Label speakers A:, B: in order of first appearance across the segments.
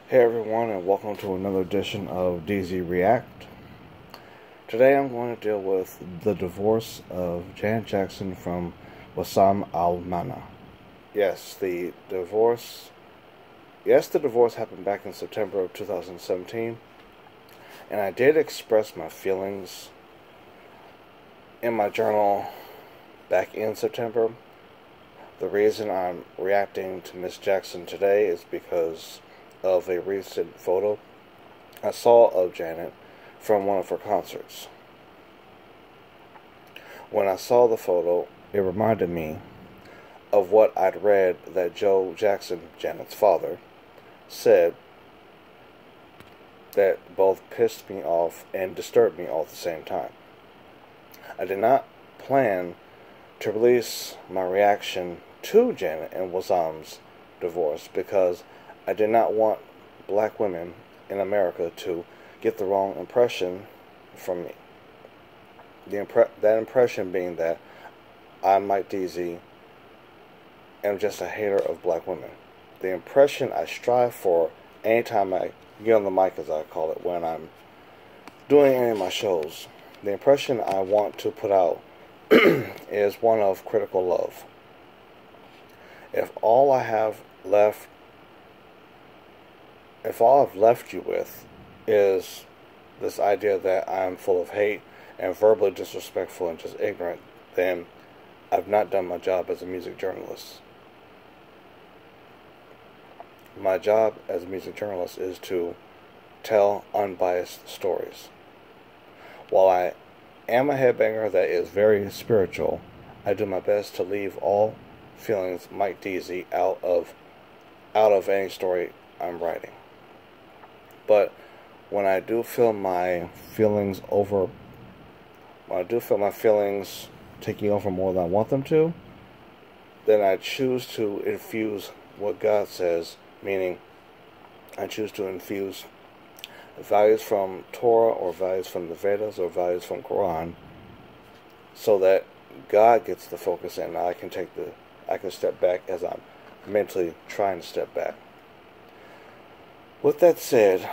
A: Hey everyone, and welcome to another edition of Deezee React. Today I'm going to deal with the divorce of Janet Jackson from Wissam Al-Mana. Yes, the divorce happened back in September of 2017, and I did express my feelings in my journal back in September. The reason I'm reacting to Miss Jackson today is because of a recent photo I saw of Janet from one of her concerts. When I saw the photo, it reminded me of what I'd read that Joe Jackson, Janet's father, said that both pissed me off and disturbed me all at the same time. I did not plan to release my reaction to Janet and Wissam's divorce because I did not want black women in America to get the wrong impression from me. That impression being that I'm like Deezee and I'm just a hater of black women. The impression I strive for anytime I get on the mic, as I call it, when I'm doing any of my shows, the impression I want to put out is one of critical love. If all I've left you with is this idea that I'm full of hate and verbally disrespectful and just ignorant, then I've not done my job as a music journalist. My job as a music journalist is to tell unbiased stories. While I am a headbanger that is very spiritual, I do my best to leave all feelings Mike Deezee out of any story I'm writing. But when I do feel my feelings taking over more than I want them to, then I choose to infuse what God says, meaning I choose to infuse values from Torah or values from the Vedas or values from Quran, so that God gets the focus and I can step back as I'm mentally trying to step back. With that said,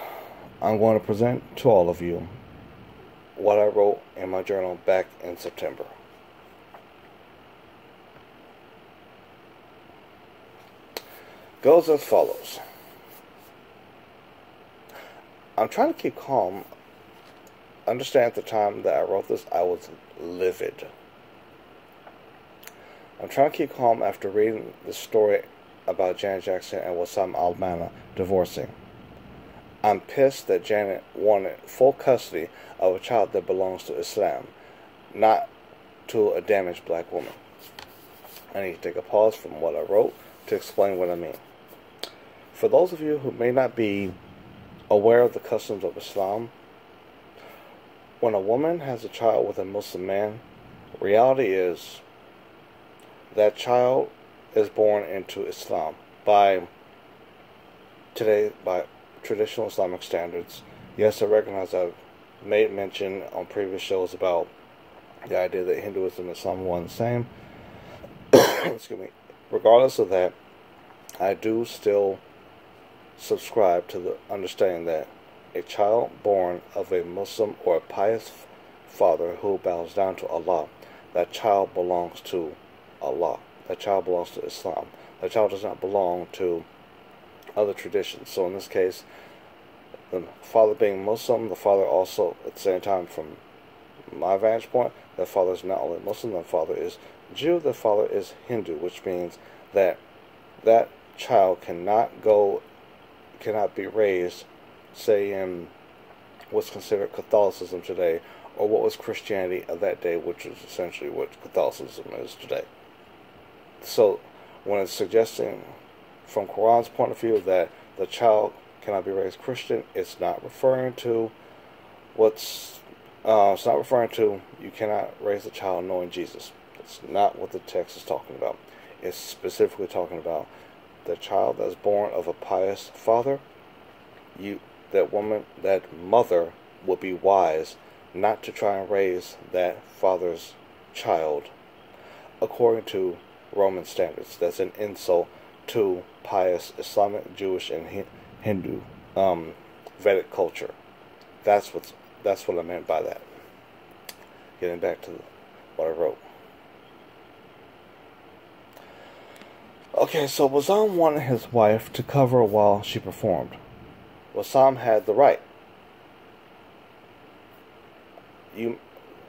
A: I'm going to present to all of you what I wrote in my journal back in September. Goes as follows. I'm trying to keep calm. Understand at the time that I wrote this, I was livid. I'm trying to keep calm after reading the story about Janet Jackson and Wissam Al-Mana divorcing. I'm pissed that Janet wanted full custody of a child that belongs to Islam, not to a damaged black woman. I need to take a pause from what I wrote to explain what I mean. For those of you who may not be aware of the customs of Islam, when a woman has a child with a Muslim man, reality is that child is born into Islam by traditional Islamic standards. Yes, I recognize I've made mention on previous shows about the idea that Hinduism and Islam are one and the same. Excuse me. Regardless of that, I do still subscribe to the understanding that a child born of a Muslim or a pious father who bows down to Allah, that child belongs to Allah. That child belongs to Islam. That child does not belong to other traditions. So in this case, the father being Muslim, the father also, at the same time, from my vantage point, the father is not only Muslim, the father is Jew, the father is Hindu, which means that that child cannot be raised, say, in what's considered Catholicism today, or what was Christianity of that day, which is essentially what Catholicism is today. So when it's suggesting from Quran's point of view that the child cannot be raised Christian, it's not referring to you cannot raise a child knowing Jesus. That's not what the text is talking about. It's specifically talking about the child that's born of a pious father. That mother will be wise not to try and raise that father's child according to Roman standards. That's an insult to pious Islamic, Jewish, and Hindu Vedic culture. That's what I meant by that. Getting back to what I wrote. Okay, so Wazam wanted his wife to cover while she performed. Wazam had the right.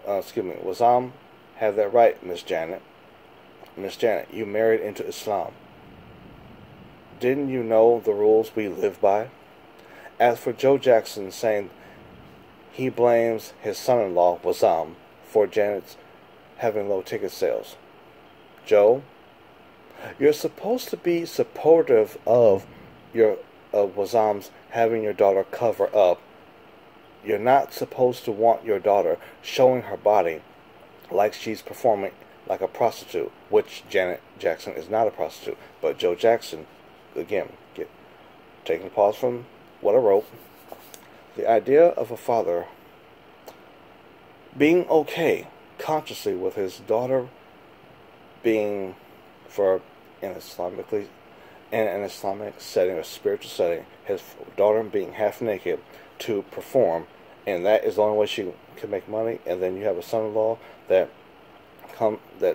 A: Wazam had that right, Miss Janet. Miss Janet, you married into Islam. Didn't you know the rules we live by? As for Joe Jackson saying he blames his son-in-law, Wazam, for Janet's having low ticket sales. Joe, you're supposed to be supportive of Wazam's having your daughter cover up. You're not supposed to want your daughter showing her body like she's performing like a prostitute, which Janet Jackson is not a prostitute. But Joe Jackson, again, taking a pause from what I wrote, the idea of a father being okay consciously with his daughter being in an Islamic setting, a spiritual setting, his daughter being half naked to perform, and that is the only way she can make money. And then you have a son-in-law that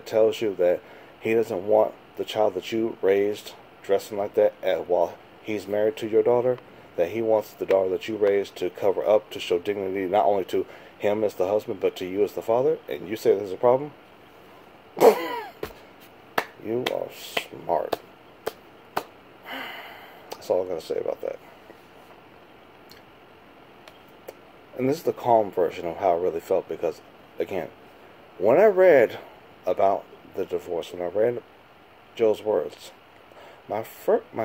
A: tells you that he doesn't want the child that you raised dressing like that while he's married to your daughter, that he wants the daughter that you raised to cover up, to show dignity not only to him as the husband but to you as the father, and you say there's a problem? You are smart. That's all I'm going to say about that. And this is the calm version of how I really felt, because, again, when I read about the divorce, when I read Joe's words, my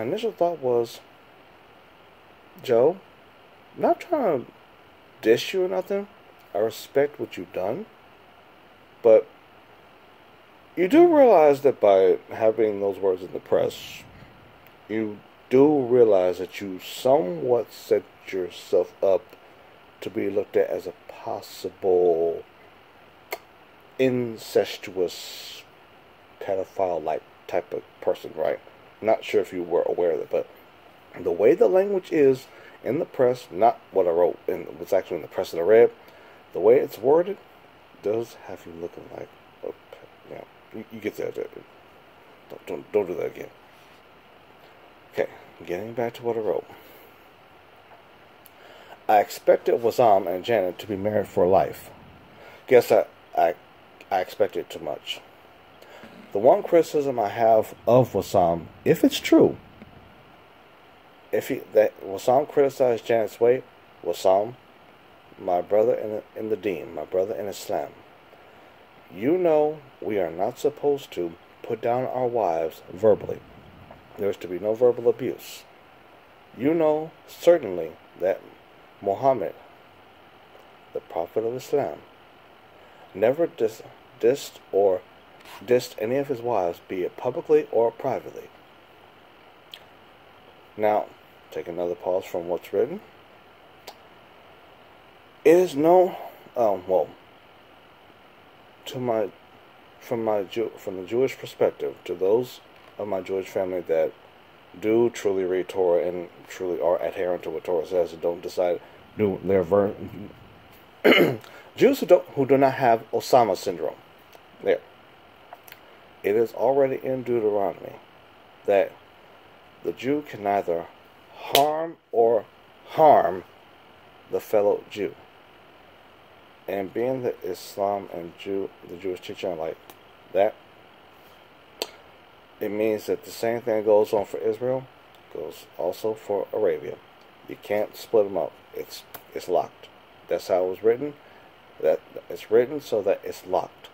A: initial thought was, Joe, I'm not trying to dish you or nothing. I respect what you've done. But you do realize that by having those words in the press, you do realize that you somewhat set yourself up to be looked at as a possible incestuous pedophile-like type of person, right? Not sure if you were aware of it, but the way the language is in the press, not what I wrote, and what's actually in the press that I read, the way it's worded does have you looking like, you get that. Don't do that again. Okay, getting back to what I wrote. I expected Wazam and Janet to be married for life. Guess I expected too much. The one criticism I have of Wazam, if it's true, that Wazam criticized Janet's weight, Wazam, my brother in the deen, my brother in Islam, you know we are not supposed to put down our wives verbally. There is to be no verbal abuse. You know certainly that Muhammad, the Prophet of Islam, never dissed any of his wives, be it publicly or privately. Now, take another pause from what's written. It is no, from the Jewish perspective, to those of my Jewish family that do truly read Torah and truly are adherent to what Torah says and don't do their Jews who do not have Osama syndrome. There. It is already in Deuteronomy that the Jew can neither harm or harm the fellow Jew. And being that Islam and the Jewish teaching are like that, it means that the same thing that goes on for Israel goes also for Arabia. You can't split them up. It's locked. That's how it was written. That it's written so that it's locked.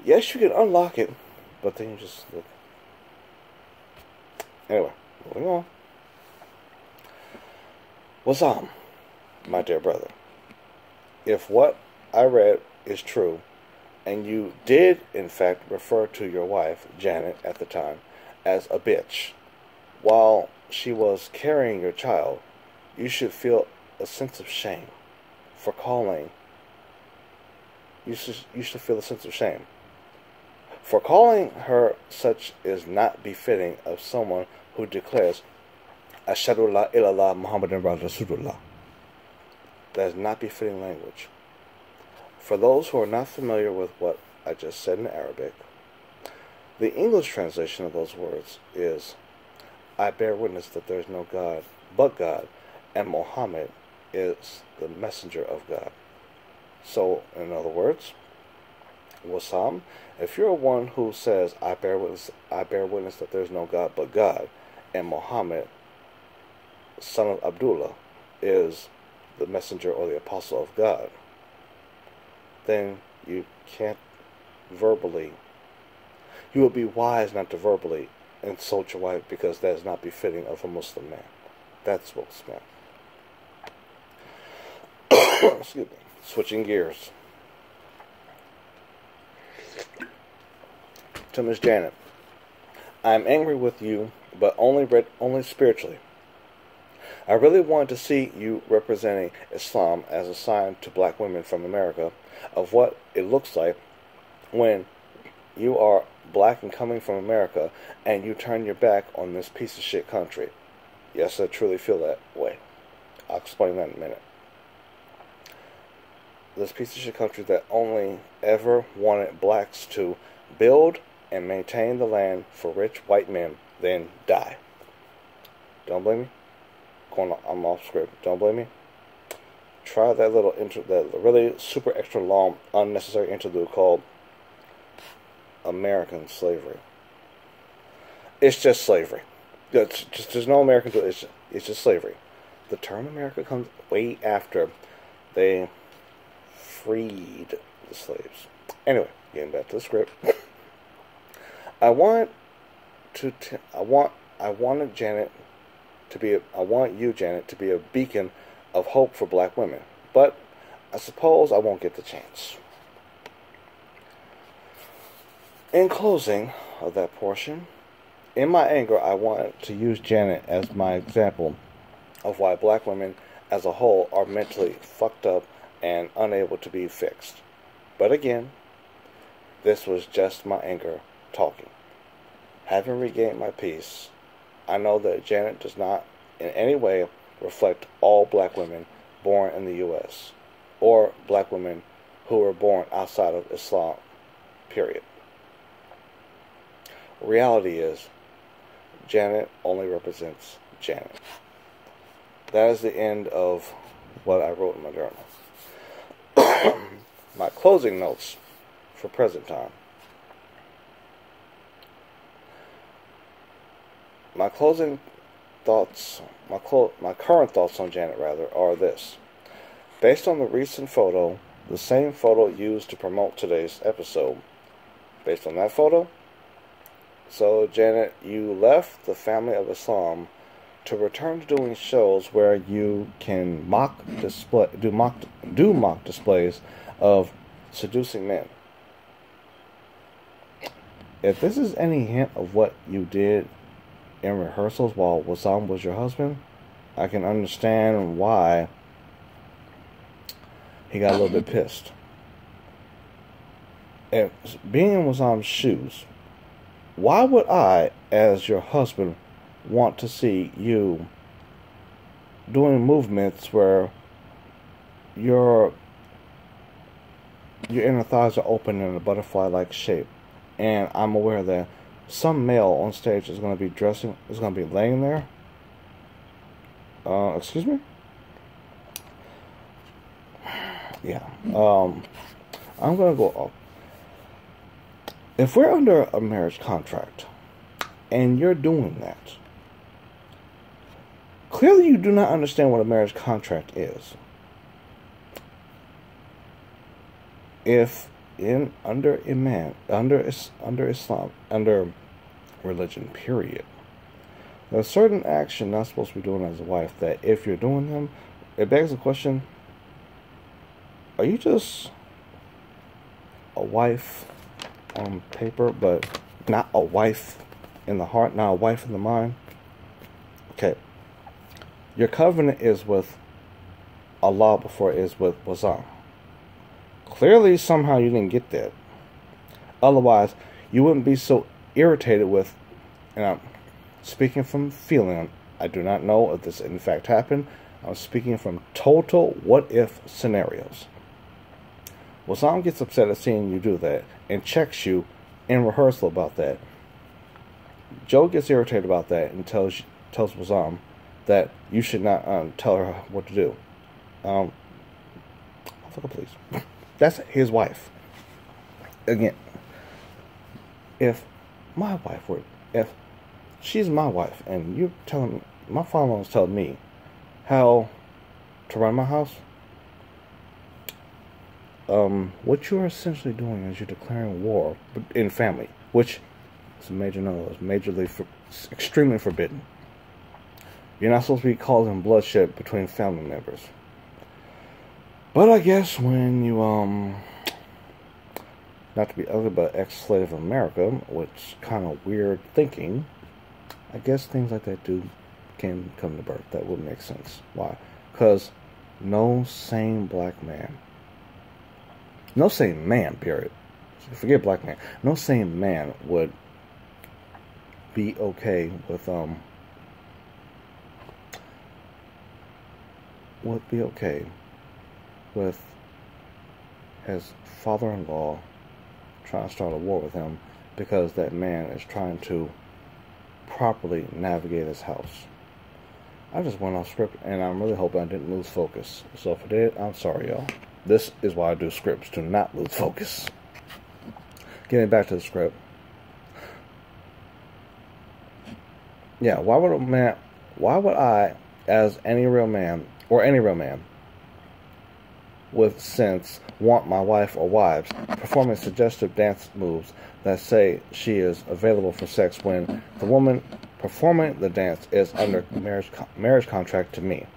A: Yes, you can unlock it, but then you just look. Anyway, moving on. Wazam, my dear brother, if what I read is true, and you did in fact refer to your wife, Janet, at the time, as a bitch, while she was carrying your child, you should feel a sense of shame for calling. You should feel a sense of shame for calling her such is not befitting of someone who declares, Ashhadu la illallah Muhammadan Rasulullah. That is not befitting language. For those who are not familiar with what I just said in Arabic, the English translation of those words is, I bear witness that there is no God but God, and Muhammad is the messenger of God. So, in other words, Wasam, if you're one who says, I bear witness that there is no God but God, and Muhammad, son of Abdullah, is the messenger or the apostle of God, then you can't verbally, you would be wise not to verbally insult your wife, because that is not befitting of a Muslim man. That's what's meant. Excuse me. Switching gears. To Miss Janet, I'm angry with you, but only spiritually. I really wanted to see you representing Islam as a sign to black women from America of what it looks like when you are black and coming from America and you turn your back on this piece of shit country. Yes, I truly feel that way. I'll explain that in a minute. This piece of shit country that only ever wanted blacks to build and maintain the land for rich white men, then die. Don't blame me. I'm off script. Don't blame me. Try that little that really super extra long, unnecessary interlude called American Slavery. It's just slavery. There's no American to it. It's just slavery. The term America comes way after they freed the slaves. Anyway, getting back to the script. I want you, Janet, to be a beacon of hope for black women. But I suppose I won't get the chance. In closing of that portion, in my anger, I want to use Janet as my example of why black women as a whole are mentally fucked up and unable to be fixed. But again, this was just my anger talking. Having regained my peace, I know that Janet does not in any way reflect all black women born in the U.S. or black women who were born outside of Islam, period. Reality is, Janet only represents Janet. That is the end of what I wrote in my journal. My closing notes for present time. My closing thoughts, my current thoughts on Janet, rather, are this. Based on the recent photo, the same photo used to promote today's episode. Based on that photo, so Janet, you left the family of Islam to return to doing shows where you can do mock displays of seducing men. If this is any hint of what you did in rehearsals while Wasam was your husband, I can understand why he got a little bit pissed. If being in Wasam's shoes, why would I, as your husband, want to see you doing movements where your inner thighs are open in a butterfly-like shape? And I'm aware that some male on stage is going to be laying there. Excuse me? Yeah. I'm going to go up. If we're under a marriage contract and you're doing that, clearly you do not understand what a marriage contract is. If under Islam, under religion, period, there's certain action you're not supposed to be doing as a wife that if you're doing them, it begs the question, are you just a wife on paper, but not a wife in the heart, not a wife in the mind? Okay. Your covenant is with Allah before it is with Wasam. Clearly, somehow you didn't get that. Otherwise, you wouldn't be so irritated with, and I'm speaking from feeling, I do not know if this in fact happened. I'm speaking from total what-if scenarios. Wazam gets upset at seeing you do that and checks you in rehearsal about that. Joe gets irritated about that and tells Wazam that you should not tell her what to do. Please. That's his wife. Again, if she's my wife and you're telling me, my father-in-law is telling me how to run my house, what you're essentially doing is you're declaring war in family, which is a major no, is extremely forbidden. You're not supposed to be causing bloodshed between family members. But I guess when you, not to be ugly, but ex-slave of America, which kind of weird thinking, I guess things like that can come to birth. That would make sense. Why? Because no sane black man, no sane man, period. Forget black man. No sane man would be okay with, his father-in-law trying to start a war with him because that man is trying to properly navigate his house. I just went off script, and I'm really hoping I didn't lose focus. So if I did, I'm sorry, y'all. This is why I do scripts, to not lose focus. Getting back to the script. Yeah, why would I, as any real man with sense, want my wife or wives performing suggestive dance moves that say she is available for sex when the woman performing the dance is under marriage contract to me?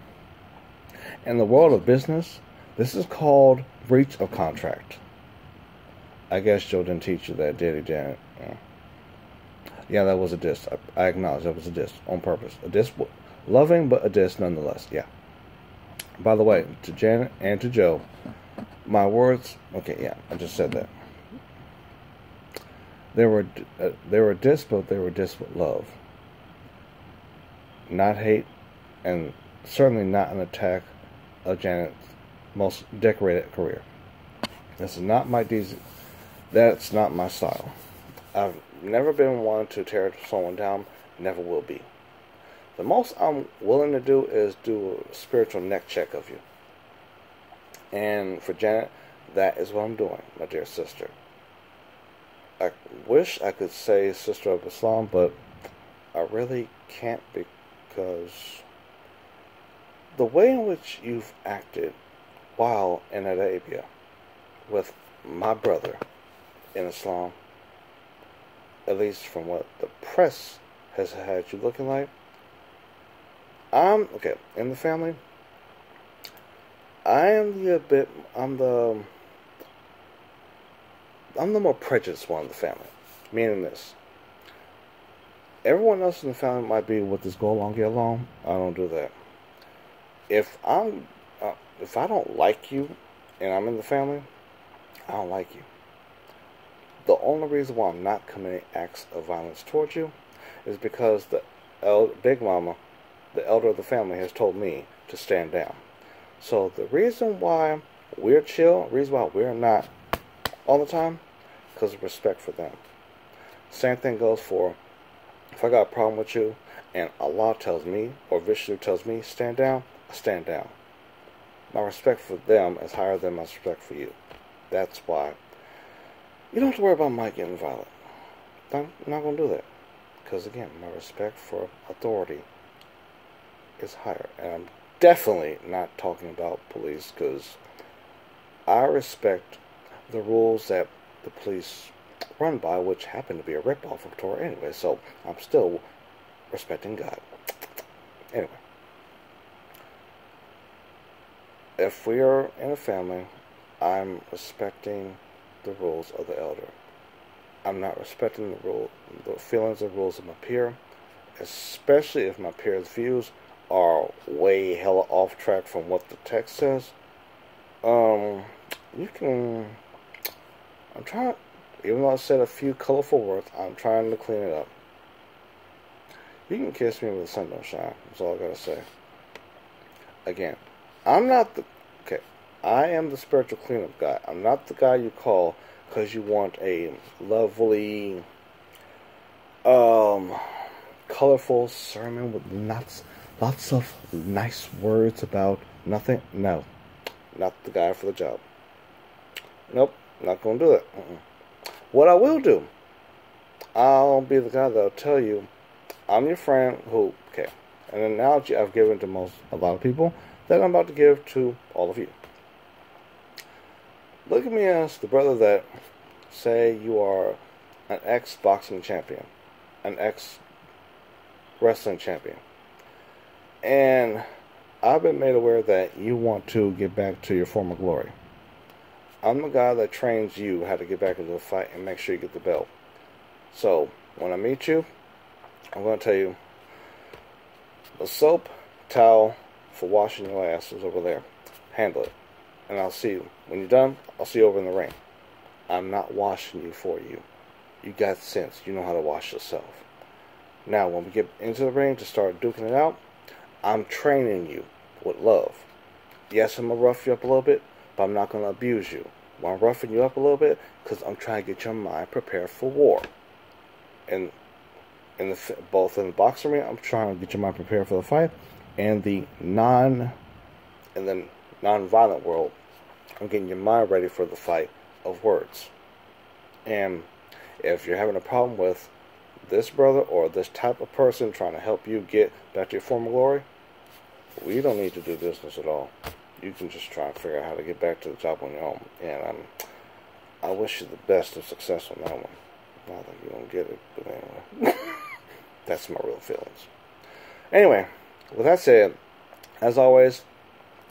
A: In the world of business, this is called breach of contract. I guess Joe didn't teach you that, did he, Janet? Yeah, that was a diss. I acknowledge that was a diss on purpose. A diss, loving, but a diss nonetheless. Yeah. By the way, to Janet and to Joe, my words. Okay, yeah, I just said that. They were diss, but they were diss with love, not hate, and certainly not an attack of Janet's most decorated career. This is not my Deezee. That's not my style. I've never been one to tear someone down. Never will be. The most I'm willing to do is do a spiritual neck check of you. And for Janet, that is what I'm doing, my dear sister. I wish I could say Sister of Islam, but I really can't, because the way in which you've acted while in Arabia with my brother in Islam, at least from what the press has had you looking like, okay, in the family, I'm the more prejudiced one in the family. Meaning this. Everyone else in the family might be with this go along, get along. I don't do that. If I don't like you and I'm in the family, I don't like you. The only reason why I'm not committing acts of violence towards you is because the Big Mama, the elder of the family, has told me to stand down. So the reason why we're chill, the reason why we're not all the time, because of respect for them. Same thing goes for, if I got a problem with you and Allah tells me, or Vishnu tells me, stand down, I stand down. My respect for them is higher than my respect for you. That's why you don't have to worry about my getting violent. I'm not going to do that. Because again, my respect for authority is higher. And I'm definitely not talking about police, because I respect the rules that the police run by, which happen to be a rip-off of Torah anyway. So I'm still respecting God. Anyway. If we are in a family, I'm respecting the rules of the elder. I'm not respecting the feelings and rules of my peer, especially if my peer's views are way hella off track from what the text says. I'm trying, even though I said a few colorful words, I'm trying to clean it up. You can kiss me with the sun don't shine. That's all I gotta say. Again, I'm not the... Okay, I am the spiritual cleanup guy. I'm not the guy you call because you want a lovely, colorful sermon with lots of nice words about nothing. No, not the guy for the job. Nope, not gonna do that. What I will do, I'll be the guy that'll tell you, I'm your friend who, okay, an analogy I've given to a lot of people that I'm about to give to all of you. Look at me as the brother that, say you are an ex-boxing champion, an ex-wrestling champion, and I've been made aware that you want to get back to your former glory. I'm the guy that trains you how to get back into a fight and make sure you get the belt. So, when I meet you, I'm going to tell you, the soap, towel for washing your ass is over there. Handle it. And I'll see you. When you're done, I'll see you over in the ring. I'm not washing you for you. You got sense. You know how to wash yourself. Now, when we get into the ring to start duking it out, I'm training you with love. Yes, I'm going to rough you up a little bit, but I'm not going to abuse you. Well, I'm roughing you up a little bit because I'm trying to get your mind prepared for war. And both in the boxing ring, I'm trying to get your mind prepared for the fight, and the non-violent world, I'm getting your mind ready for the fight of words. And if you're having a problem with this brother or this type of person trying to help you get back to your former glory, we don't need to do business at all. You can just try and figure out how to get back to the job on your own. And I wish you the best of success on that one. I think you don't get it, but anyway. That's my real feelings. Anyway, with that said, as always,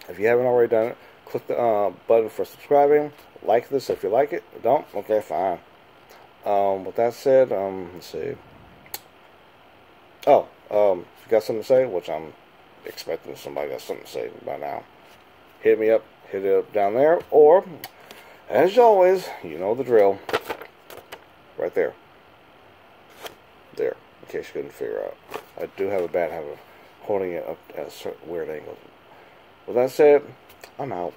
A: if you haven't already done it, click the button for subscribing. Like this if you like it. Don't? Okay, fine. With that said, let's see. Oh, if you got something to say, which I'm expecting somebody got something to say by now, hit me up. Hit it up down there. Or, as always, you know the drill. Right there. There. In case you couldn't figure out. I do have a bad habit of holding it up at a certain weird angle. With that said, I'm out.